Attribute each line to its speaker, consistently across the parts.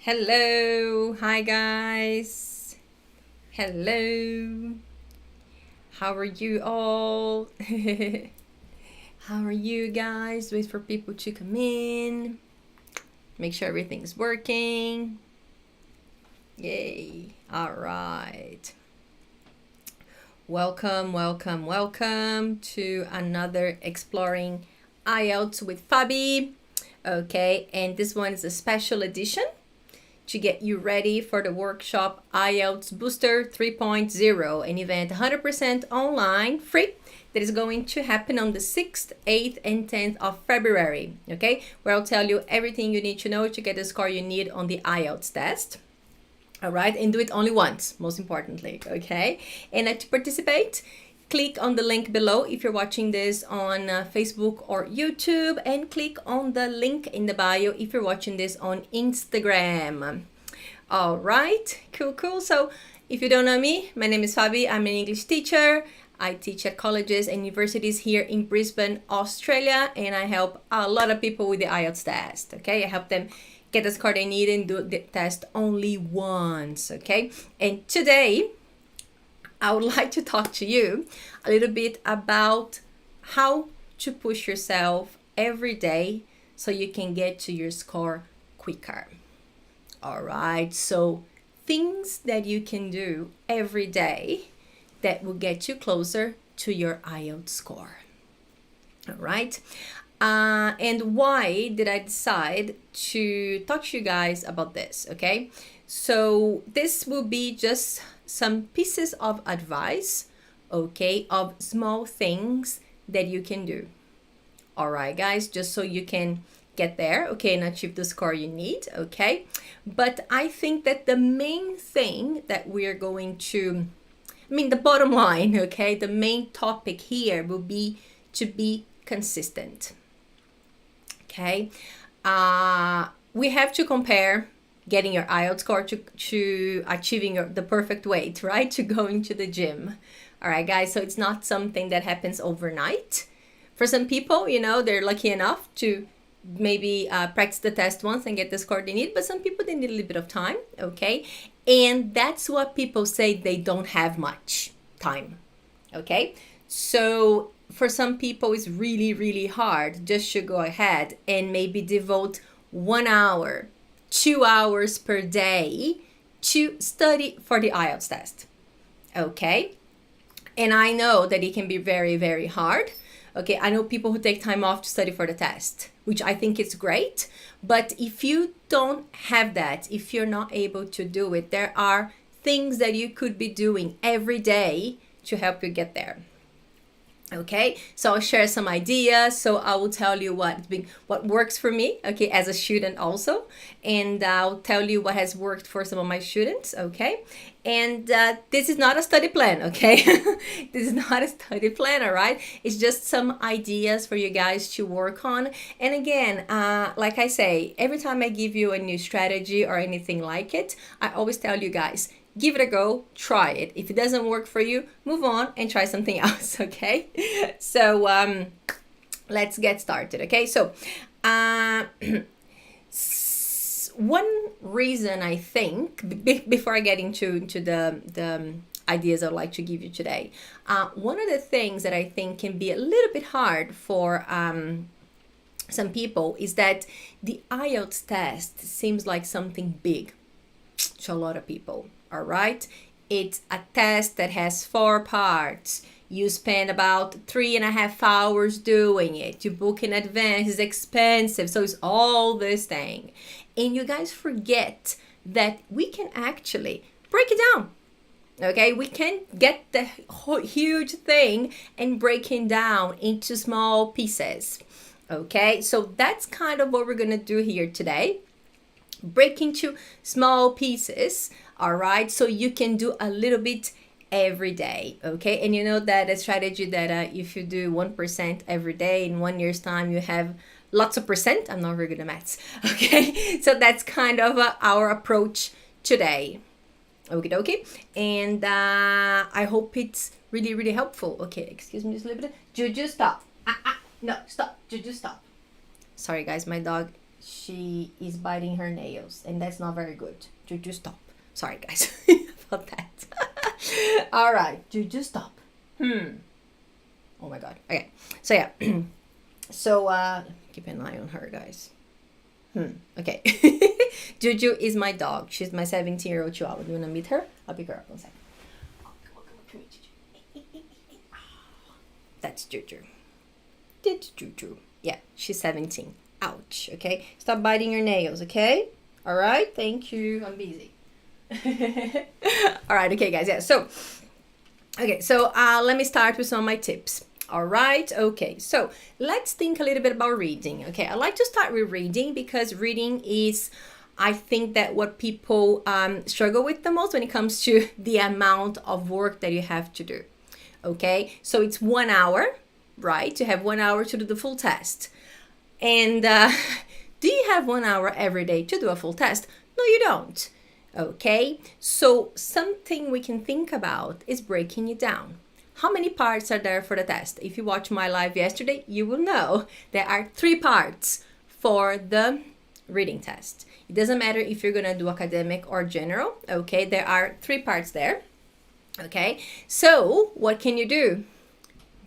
Speaker 1: Hello, hi guys. Hello. How are you all? How are you guys? Wait for people to come in. Make sure everything's working. Yay. All right. Welcome to another Exploring IELTS with Fabi. Okay, and this one is a special edition to get you ready for the workshop IELTS Booster 3.0, an event 100% online, free, that is going to happen on the 6th, 8th, and 10th of February, okay? Where I'll tell you everything you need to know to get the score you need on the IELTS test. All right, and do it only once, most importantly, okay? And to participate, click on the link below if you're watching this on Facebook or YouTube, and click on the link in the bio if you're watching this on Instagram. All right, cool. So if you don't know me, my name is Fabi. I'm an English teacher. I teach at colleges and universities here in Brisbane, Australia, and I help a lot of people with the IELTS test, okay? I help them get the score they need and do the test only once, okay? And today, I would like to talk to you a little bit about how to push yourself every day so you can get to your score quicker. All right, so things that you can do every day that will get you closer to your IELTS score. All right, and why did I decide to talk to you guys about this, okay? So this will be just some pieces of advice, okay, of small things that you can do. All right, guys, just so you can get there, okay, and achieve the score you need, okay? But I think that the main thing that we're going to, the bottom line, okay, the main topic here will be to be consistent, okay? We have to compare getting your IELTS score to achieving the perfect weight, right? To going to the gym. All right, guys, so it's not something that happens overnight. For some people, they're lucky enough to maybe practice the test once and get the score they need, but some people, they need a little bit of time, okay? And that's what people say, they don't have much time, okay? So for some people, it's really hard just to go ahead and maybe devote 1 hour, 2 hours per day to study for the IELTS test, okay? And I know that it can be very hard, okay? I know people who take time off to study for the test, which I think is great, but if you don't have that, if you're not able to do it, there are things that you could be doing every day to help you get there. Okay, so I'll share some ideas. So I will tell you what works for me, okay, as a student also, and I'll tell you what has worked for some of my students, okay? And this is not a study plan, okay? This is not a study plan, all right? It's just some ideas for you guys to work on. And again, like I say, every time I give you a new strategy or anything like it, I always tell you guys, give it a go, try it. If it doesn't work for you, move on and try something else, okay? So let's get started, okay? So one reason I think, before I get into the ideas I'd like to give you today, one of the things that I think can be a little bit hard for some people is that the IELTS test seems like something big to a lot of people. All right, it's a test that has 4 parts. You spend about 3.5 hours doing it. You book in advance, it's expensive, so it's all this thing. And you guys forget that we can actually break it down. Okay, we can get the huge thing and break it down into small pieces. Okay, so that's kind of what we're gonna do here today. Break into small pieces, all right, so you can do a little bit every day, okay? And you know that a strategy that if you do 1% every day, in 1 year's time you have lots of percent. I'm not very good at maths, okay? So that's kind of our approach today. Okie dokie. And I hope it's really helpful. Okay, excuse me just a little bit. Juju, stop. No, stop. Juju, stop. Sorry guys, my dog she is biting her nails, and that's not very good. Juju, stop. Sorry, guys, about that. All right, Juju, stop. Oh my God. Okay, so yeah. So keep an eye on her, guys. Okay. Juju is my dog. She's my 17-year-old Chihuahua. Do you want to meet her? I'll pick her up in a second. Oh, come here, Juju. That's Juju. That's Juju. Yeah, she's 17. Ouch. Okay. Stop biting your nails, okay? All right. Thank you. I'm busy. All right. Okay, guys. Yeah. So let me start with some of my tips. All right. Okay. So let's think a little bit about reading. Okay. I like to start with reading because reading is, I think, that what people struggle with the most when it comes to the amount of work that you have to do. Okay. So it's 1 hour, right? You have 1 hour to do the full test. And do you have 1 hour every day to do a full test? No, you don't. Okay. So something we can think about is breaking it down. How many parts are there for the test? If you watched my live yesterday, you will know there are 3 parts for the reading test. It doesn't matter if you're going to do academic or general, okay? There are 3 parts there, okay? So what can you do?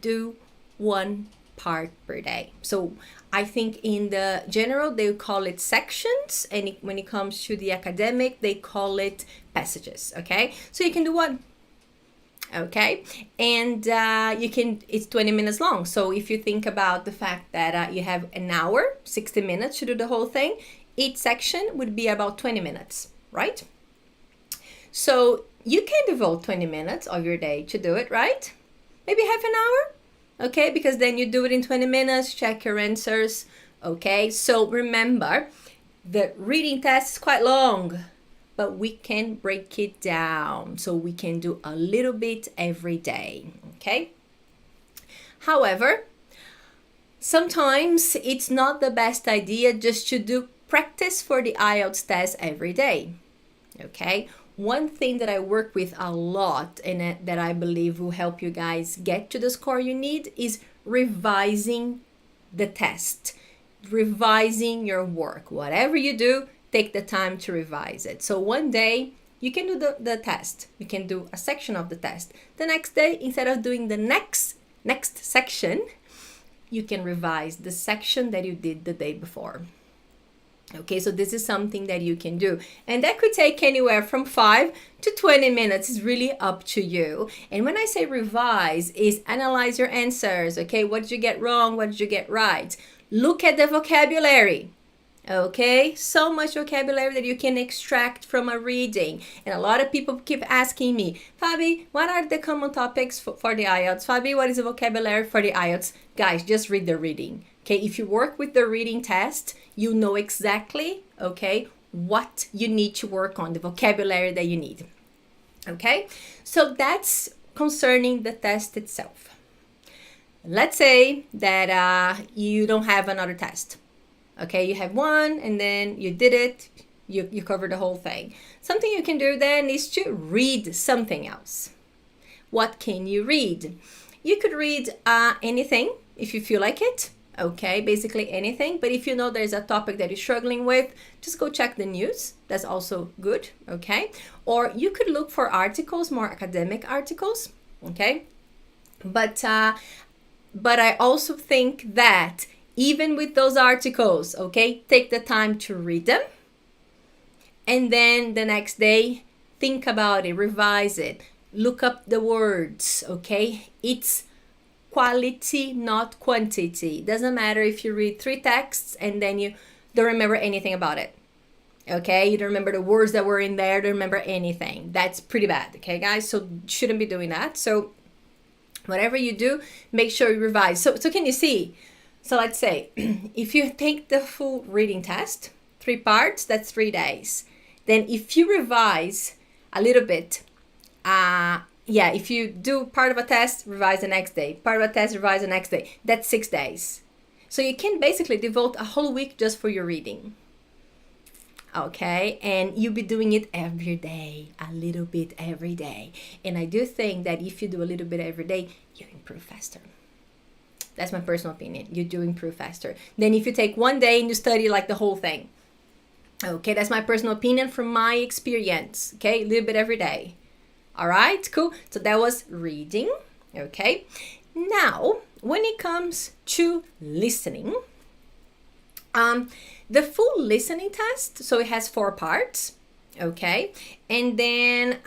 Speaker 1: Do 1 part per day. So I think in the general, they call it sections, and when it comes to the academic, they call it passages, okay? So you can do 1. Okay, and it's 20 minutes long. So if you think about the fact that you have an hour, 60 minutes to do the whole thing, each section would be about 20 minutes, right? So you can devote 20 minutes of your day to do it, right? Maybe half an hour, okay? Because then you do it in 20 minutes, check your answers, okay? So remember, the reading test is quite long, but we can break it down. So we can do a little bit every day, okay? However, sometimes it's not the best idea just to do practice for the IELTS test every day, okay? One thing that I work with a lot and that I believe will help you guys get to the score you need is revising the test, revising your work. Whatever you do, take the time to revise it. So one day you can do the test. You can do a section of the test. The next day, instead of doing the next section, you can revise the section that you did the day before. Okay, so this is something that you can do. And that could take anywhere from 5 to 20 minutes. It's really up to you. And when I say revise, is analyze your answers. Okay, what did you get wrong? What did you get right? Look at the vocabulary. Okay, so much vocabulary that you can extract from a reading. And a lot of people keep asking me, Fabi, what are the common topics for the IELTS? Fabi, what is the vocabulary for the IELTS? Guys, just read the reading. Okay, if you work with the reading test, you know exactly, okay, what you need to work on, the vocabulary that you need. Okay, so that's concerning the test itself. Let's say that you don't have another test. Okay, you have one and then you did it, you covered the whole thing. Something you can do then is to read something else. What can you read? You could read anything if you feel like it. Okay, basically anything. But if you know there's a topic that you're struggling with, just go check the news. That's also good, okay? Or you could look for articles, more academic articles, okay? But I also think that even with those articles, okay, take the time to read them. And then the next day, think about it, revise it, look up the words, okay? It's quality, not quantity. It doesn't matter if you read 3 texts and then you don't remember anything about it, okay? You don't remember the words that were in there, don't remember anything. That's pretty bad, okay, guys? So shouldn't be doing that. So whatever you do, make sure you revise. So can you see? So let's say if you take the full reading test, 3 parts, that's 3 days. Then if you revise a little bit, if you do part of a test, revise the next day. Part of a test, revise the next day. That's 6 days. So you can basically devote a whole week just for your reading. Okay, and you'll be doing it every day, a little bit every day. And I do think that if you do a little bit every day, you improve faster. That's my personal opinion. You do improve faster than if you take one day and you study like the whole thing. Okay, that's my personal opinion from my experience. Okay, a little bit every day. All right, cool. So that was reading. Okay, now when it comes to listening, the full listening test, so it has 4 parts. Okay, and then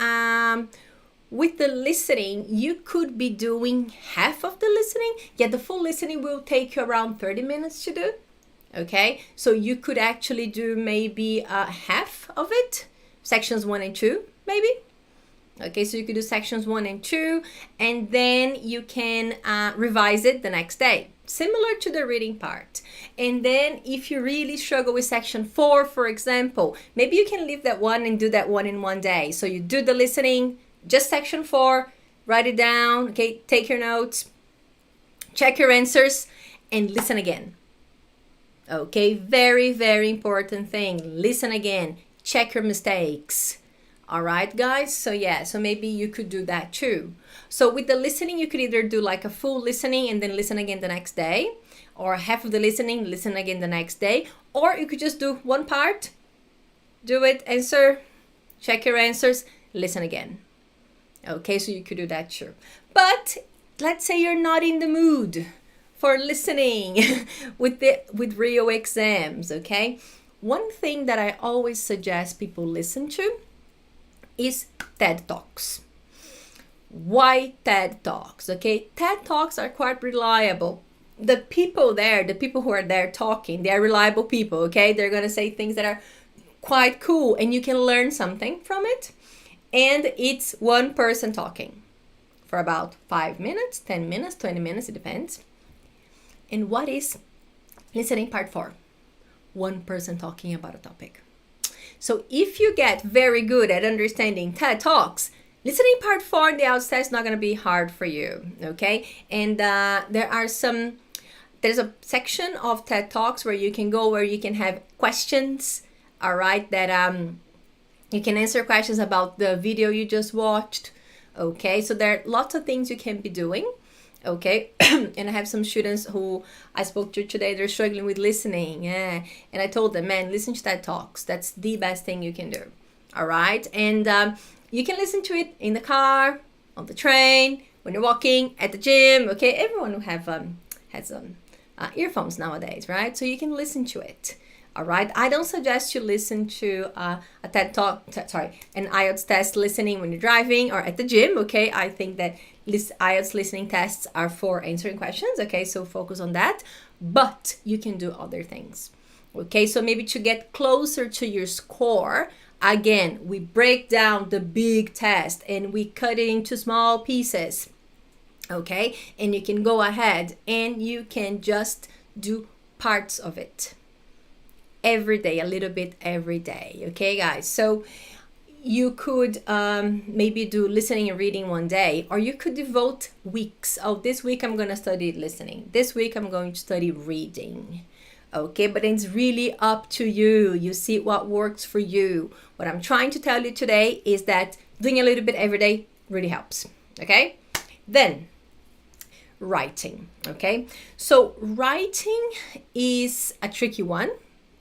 Speaker 1: with the listening, you could be doing half of the listening. Yeah, the full listening will take you around 30 minutes to do. Okay, so you could actually do maybe half of it, sections 1 and 2, maybe. Okay, so you could do sections 1 and 2, and then you can revise it the next day, similar to the reading part. And then if you really struggle with section 4, for example, maybe you can leave that one and do that one in one day. So you do the listening, just section 4, write it down, okay, take your notes, check your answers, and listen again. Okay, very, very important thing. Listen again, check your mistakes. All right, guys, so yeah, so maybe you could do that too. So with the listening, you could either do like a full listening and then listen again the next day, or half of the listening, listen again the next day, or you could just do one part, do it, answer, check your answers, listen again. Okay, so you could do that too. But let's say you're not in the mood for listening with real exams, okay? One thing that I always suggest people listen to is TED Talks. Why TED Talks? Okay, TED Talks are quite reliable. The people there, the people who are there talking, they're reliable people, okay? They're gonna say things that are quite cool and you can learn something from it. And it's one person talking for about 5 minutes, 10 minutes, 20 minutes, it depends. And what is listening part 4? One person talking about a topic. So if you get very good at understanding TED Talks, listening part 4 in the IELTS test is not going to be hard for you, okay? And there's a section of TED Talks where you can go where you can have questions, all right, that you can answer questions about the video you just watched, okay? So there are lots of things you can be doing. Okay, and I have some students who I spoke to today, they're struggling with listening, yeah. And I told them, man, listen to TED Talks. That's the best thing you can do, all right? And you can listen to it in the car, on the train, when you're walking, at the gym, okay? Everyone who has earphones nowadays, right? So you can listen to it, all right? I don't suggest you listen to a TED Talk, an IELTS test listening when you're driving or at the gym, okay? I think that IELTS listening tests are for answering questions, okay? So focus on that, but you can do other things, okay? So maybe to get closer to your score, again, we break down the big test and we cut it into small pieces, okay? And you can go ahead and you can just do parts of it every day, a little bit every day, okay, guys? So you could maybe do listening and reading one day, or you could devote weeks. Oh, this week I'm going to study listening. This week I'm going to study reading. Okay, but it's really up to you. You see what works for you. What I'm trying to tell you today is that doing a little bit every day really helps. Okay, then writing. Okay, so writing is a tricky one.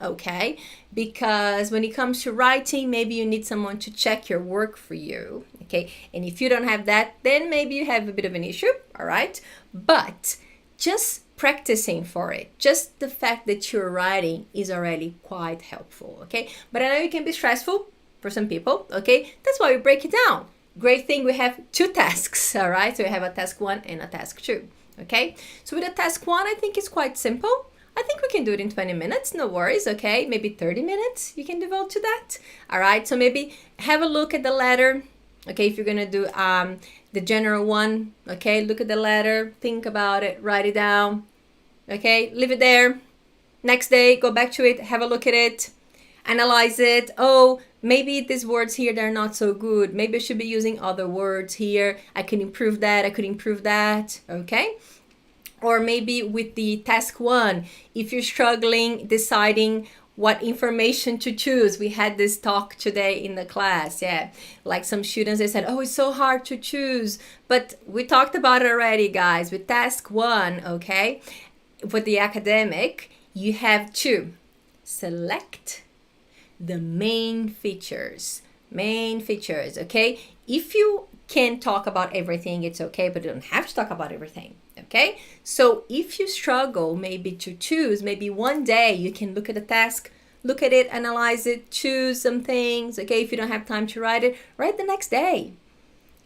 Speaker 1: Okay, because when it comes to writing, maybe you need someone to check your work for you, okay? And if you don't have that, then maybe you have a bit of an issue, all right? But just practicing for it, just the fact that you're writing is already quite helpful, okay? But I know it can be stressful for some people, okay? That's why we break it down. Great thing, we have 2 tasks, all right? So we have a task 1 and a task 2, okay? So with a task 1, I think it's quite simple. I think we can do it in 20 minutes, no worries, okay? Maybe 30 minutes you can devote to that, all right? So maybe have a look at the letter, okay? If you're gonna do the general one, okay? Look at the letter, think about it, write it down, okay? Leave it there. Next day, go back to it, have a look at it, analyze it. Oh, maybe these words here, they're not so good. Maybe I should be using other words here. I can improve that, I could improve that, okay? Or maybe with the task 1, if you're struggling deciding what information to choose. We had this talk today in the class. Yeah, like some students, they said, oh, it's so hard to choose. But we talked about it already, guys, with task 1, okay? With the academic, you have to select the main features. Okay? If you can talk about everything, it's okay, but you don't have to talk about everything. Okay? So if you struggle maybe to choose, maybe one day you can look at the task, look at it, analyze it, choose some things. Okay? If you don't have time to write it, write the next day.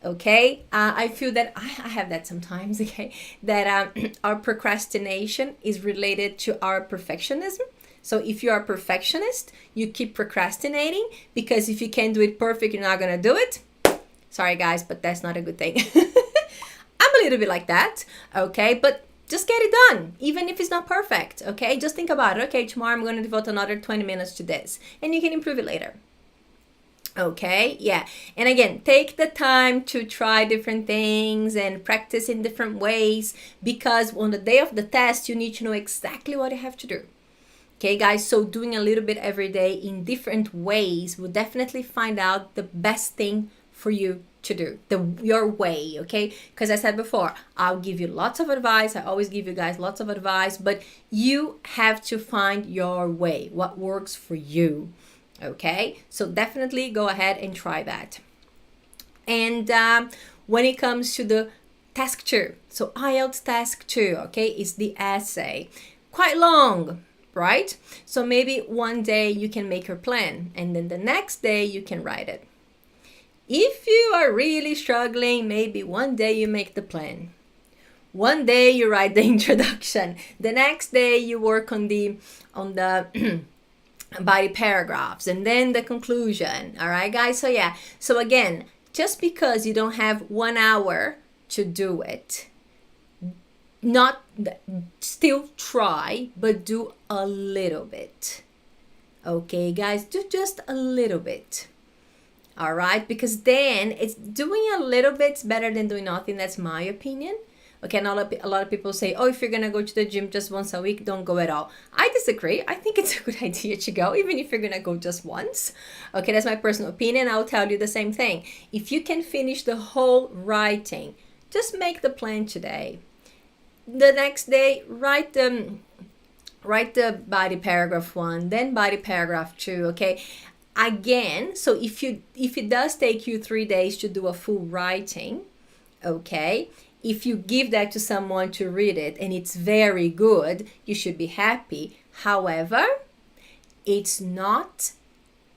Speaker 1: Okay, I feel that I have that sometimes, okay, that our procrastination is related to our perfectionism. So if you are a perfectionist, you keep procrastinating because if you can't do it perfect, you're not going to do it. Sorry, guys, but that's not a good thing. I'm a little bit like that, okay, but just get it done, even if it's not perfect, okay? Just think about it. Okay, tomorrow I'm going to devote another 20 minutes to this, and you can improve it later. Okay, yeah. And again, take the time to try different things and practice in different ways, because on the day of the test, you need to know exactly what you have to do. Okay, guys, so doing a little bit every day in different ways will definitely find out the best thing for you to do, your way, okay? Because I said before, I'll give you lots of advice. I always give you guys lots of advice, but you have to find your way, what works for you. Okay, so definitely go ahead and try that. And when it comes to the task 2, so IELTS task 2, okay, is the essay. Quite long, right? So maybe one day you can make your plan, and then the next day you can write it. If you are really struggling, maybe one day you make the plan. One day you write the introduction. The next day you work on the body paragraphs, and then the conclusion. All right, guys? So yeah, so again, just because you don't have 1 hour to do it, not still try, but do a little bit. Okay, guys, do just a little bit. All right, because then it's doing a little bit's better than doing nothing. That's my opinion. Okay, and a lot of people say, oh, if you're going to go to the gym just once a week, don't go at all. I disagree. I think it's a good idea to go, even if you're going to go just once. Okay, that's my personal opinion. I'll tell you the same thing. If you can finish the whole writing, just make the plan today. The next day, write the body paragraph 1, then body paragraph 2, okay? Again, so if it does take you 3 days to do a full writing, okay, if you give that to someone to read it and it's very good, you should be happy. However, it's not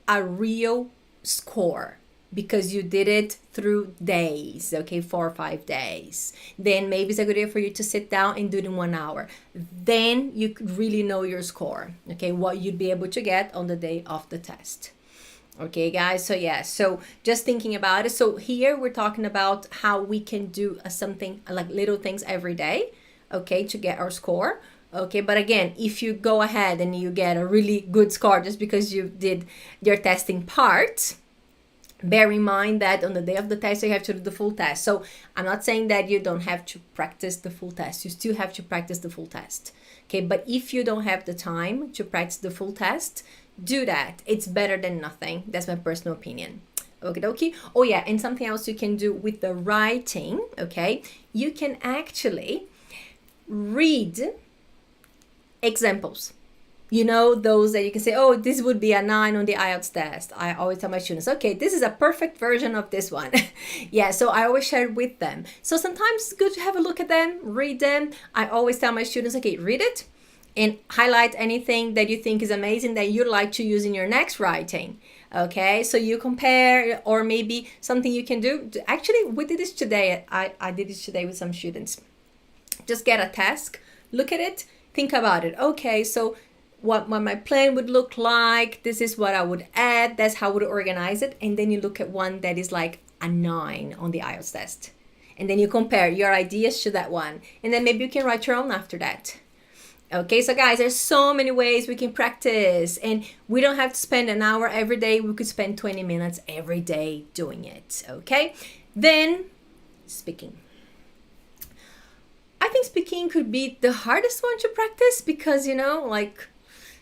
Speaker 1: a real score because you did it through days, okay, 4 or 5 days. Then maybe it's a good idea for you to sit down and do it in 1 hour. Then you could really know your score, okay, what you'd be able to get on the day of the test. Okay, guys, so yeah, so just thinking about it. So here we're talking about how we can do something like little things every day, okay, to get our score. Okay, but again, if you go ahead and you get a really good score just because you did your testing part, bear in mind that on the day of the test, you have to do the full test. So I'm not saying that you don't have to practice the full test. You still have to practice the full test. Okay, but if you don't have the time to practice the full test, do that. It's better than nothing. That's my personal opinion. Okie dokie. Oh yeah, and something else you can do with the writing, okay? You can actually read examples. You know, those that you can say, oh, this would be a 9 on the IELTS test. I always tell my students, okay, this is a perfect version of this one. Yeah, so I always share it with them. So sometimes it's good to have a look at them, read them. I always tell my students, okay, read it and highlight anything that you think is amazing that you'd like to use in your next writing. Okay, so you compare, or maybe something you can do. Actually, we did this today. I did this today with some students. Just get a task, look at it, think about it. Okay, so what my plan would look like, this is what I would add, that's how I would organize it, and then you look at one that is like a 9 on the IELTS test. And then you compare your ideas to that one. And then maybe you can write your own after that. Okay, so guys, there's so many ways we can practice, and we don't have to spend an hour every day. We could spend 20 minutes every day doing it, okay? Then, speaking. I think speaking could be the hardest one to practice because, you know, like,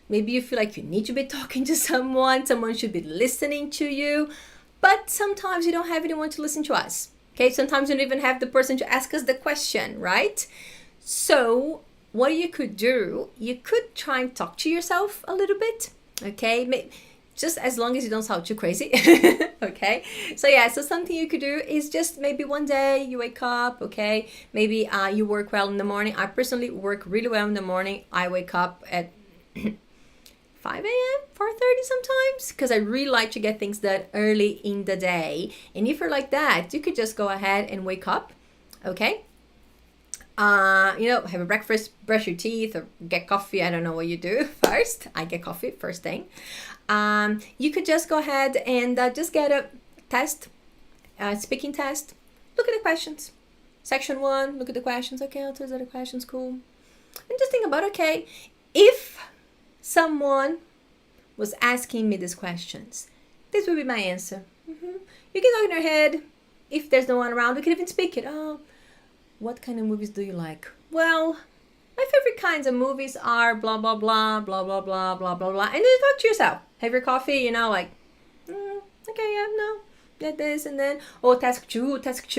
Speaker 1: Maybe you feel like you need to be talking to someone should be listening to you, but sometimes you don't have anyone to listen to us. Okay, sometimes you don't even have the person to ask us the question, right? So what you could do, you could try and talk to yourself a little bit, okay? Just as long as you don't sound too crazy, okay? So yeah, so something you could do is just maybe one day you wake up, okay? Maybe you work well in the morning. I personally work really well in the morning. I wake up at 5 a.m., 4:30 sometimes, because I really like to get things done early in the day. And if you're like that, you could just go ahead and wake up, okay? Have a breakfast, brush your teeth, or get coffee. I don't know what you do first. I get coffee first thing. You could just go ahead and just get a test, speaking test. Look at the questions. Section 1, look at the questions. Okay, I'll answer the questions, cool. And just think about, okay, if someone was asking me these questions, this would be my answer. You can talk in your head. If there's no one around, you can even speak it. Oh, what kind of movies do you like? Well, my favorite kinds of movies are blah, blah, blah, blah, blah, blah, blah, blah, blah. And then you talk to yourself. Have your coffee, okay, yeah, no, get this, and then, task 2.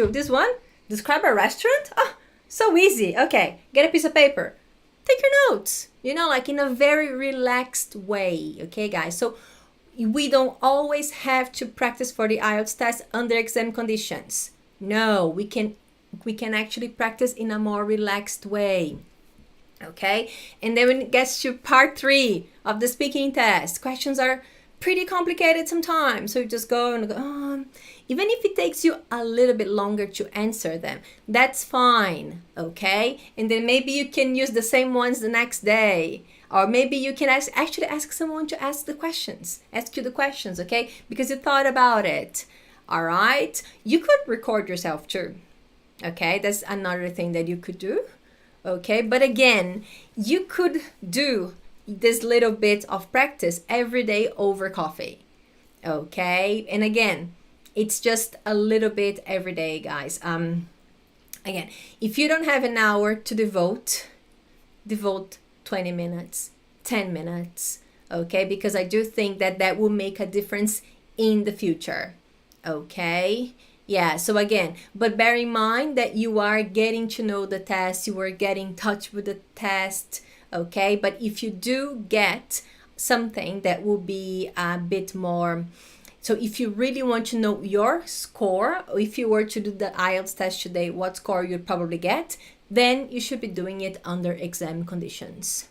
Speaker 1: This one, describe a restaurant? Oh, so easy. Okay, get a piece of paper. Take your notes, in a very relaxed way, okay, guys? So we don't always have to practice for the IELTS test under exam conditions. No, we can actually practice in a more relaxed way, okay? And then when it gets to part 3 of the speaking test, questions are pretty complicated sometimes. So you just go and go, even if it takes you a little bit longer to answer them, that's fine, okay? And then maybe you can use the same ones the next day. Or maybe you can actually ask someone to ask you the questions, okay? Because you thought about it, all right? You could record yourself too, okay? That's another thing that you could do, okay? But again, you could do this little bit of practice every day over coffee, okay? And again, it's just a little bit every day, guys. Again, if you don't have an hour to devote 20 minutes, 10 minutes, okay? Because I do think that will make a difference in the future, okay? Yeah, so again, but bear in mind that you are getting to know the test, you are getting in touch with the test, okay? But if you do get something that will be a bit more, so if you really want to know your score, or if you were to do the IELTS test today, what score you'd probably get, then you should be doing it under exam conditions.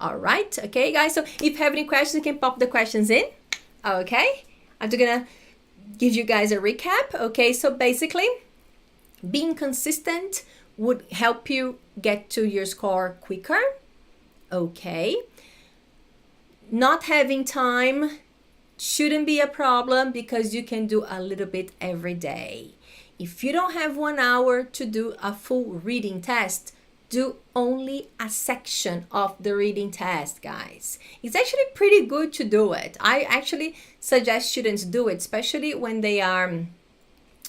Speaker 1: All right, okay, guys? So if you have any questions, you can pop the questions in, okay? I'm just gonna give you guys a recap, okay? So basically, being consistent would help you get to your score quicker, okay? Not having time shouldn't be a problem because you can do a little bit every day. If you don't have 1 hour to do a full reading test, do only a section of the reading test, guys. It's actually pretty good to do it. I actually suggest students do it, especially when they are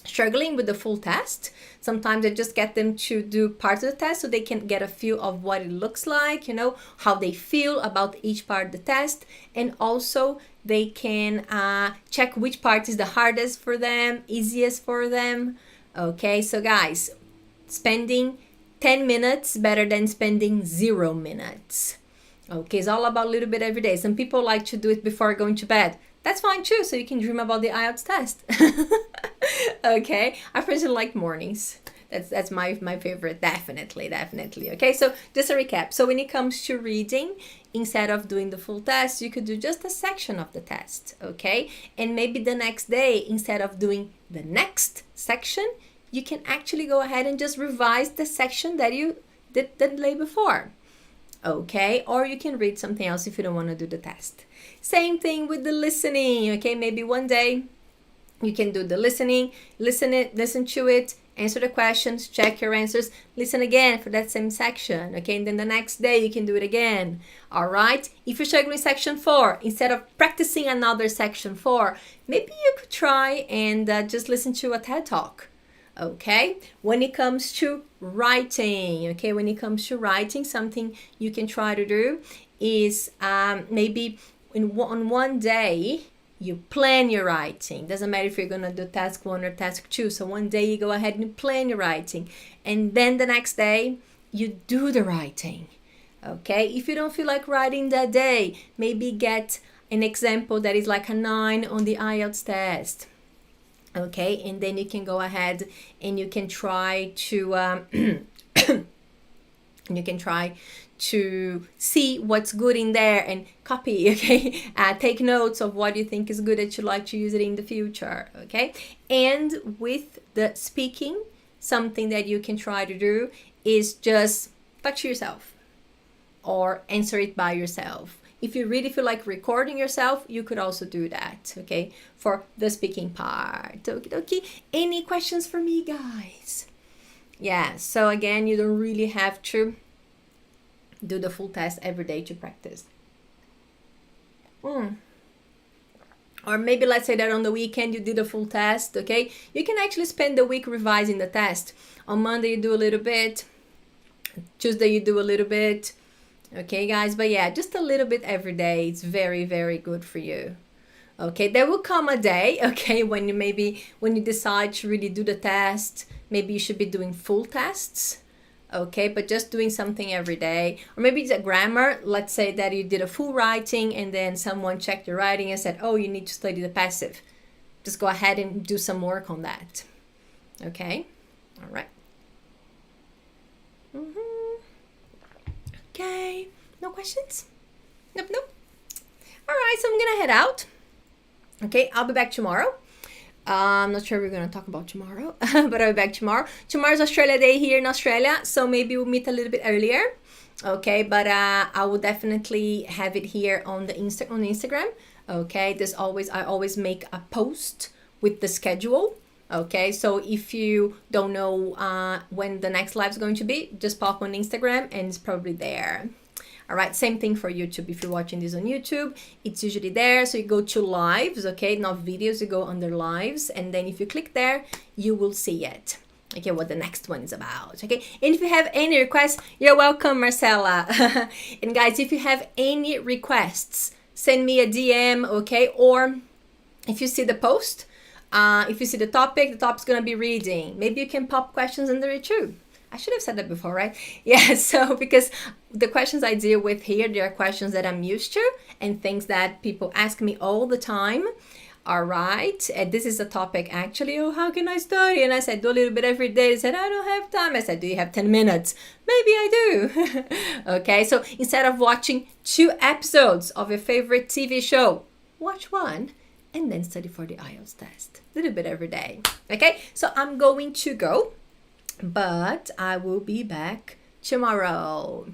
Speaker 1: struggling with the full test. Sometimes I just get them to do parts of the test so they can get a feel of what it looks like, how they feel about each part of the test, and also they can check which part is the hardest for them, easiest for them. Okay, so guys, spending 10 minutes better than spending 0 minutes. Okay, it's all about a little bit every day. Some people like to do it before going to bed. That's fine too, so you can dream about the IELTS test. Okay, I personally like mornings. That's my favorite, definitely. Okay, so just a recap. So when it comes to reading, instead of doing the full test, you could do just a section of the test, okay? And maybe the next day, instead of doing the next section, you can actually go ahead and just revise the section that you did the day before, okay? Or you can read something else if you don't want to do the test. Same thing with the listening, okay? Maybe one day you can do the listening, listen to it, answer the questions, check your answers, listen again for that same section, okay? And then the next day you can do it again, all right? If you're struggling with section 4, instead of practicing another section 4, maybe you could try and just listen to a TED Talk, okay? When it comes to writing, okay? When it comes to writing, something you can try to do is maybe on one day you plan your writing. Doesn't matter if you're gonna do task 1 or task 2. So one day you go ahead and you plan your writing, and then the next day you do the writing. Okay, if you don't feel like writing that day, maybe get an example that is like a 9 on the IELTS test. Okay, and then you can go ahead and you can try to you can try to see what's good in there and copy. Okay, take notes of what you think is good that you'd like to use it in the future. Okay, and with the speaking, something that you can try to do is just talk to yourself or answer it by yourself. If you really feel like recording yourself, you could also do that, okay, for the speaking part. Okay, any questions for me, guys? Yeah, so again, you don't really have to do the full test every day to practice. Or maybe let's say that on the weekend you did a full test, okay? You can actually spend the week revising the test. On Monday you do a little bit, Tuesday you do a little bit, okay guys? But yeah, just a little bit every day. It's very, very good for you. Okay, there will come a day, okay, when you decide to really do the test, maybe you should be doing full tests. Okay, but just doing something every day. Or maybe it's a grammar. Let's say that you did a full writing and then someone checked your writing and said, oh, you need to study the passive. Just go ahead and do some work on that. Okay, all right. Okay, no questions? Nope. All right, so I'm gonna head out. Okay, I'll be back tomorrow. I'm not sure we're going to talk about tomorrow, but I'll be back tomorrow. Tomorrow's Australia Day here in Australia, so maybe we'll meet a little bit earlier. Okay, but I will definitely have it here on the Instagram. Okay, I always make a post with the schedule. Okay, so if you don't know when the next live is going to be, just pop on Instagram and it's probably there. All right, same thing for YouTube. If you're watching this on YouTube, it's usually there. So you go to lives, okay, not videos, you go under lives. And then if you click there, you will see it. Okay, what the next one is about, okay? And if you have any requests, you're welcome, Marcella. And guys, if you have any requests, send me a DM, okay? Or if you see the post, if you see the topic's gonna be reading. Maybe you can pop questions under it too. I should have said that before, right? Yeah, so because the questions I deal with here, they are questions that I'm used to and things that people ask me all the time. All right, and this is a topic actually, oh, how can I study? And I said, do a little bit every day. They said, I don't have time. I said, do you have 10 minutes? Maybe I do. Okay, so instead of watching 2 episodes of your favorite TV show, watch 1 and then study for the IELTS test. A little bit every day. Okay, so I'm going to go, but I will be back tomorrow.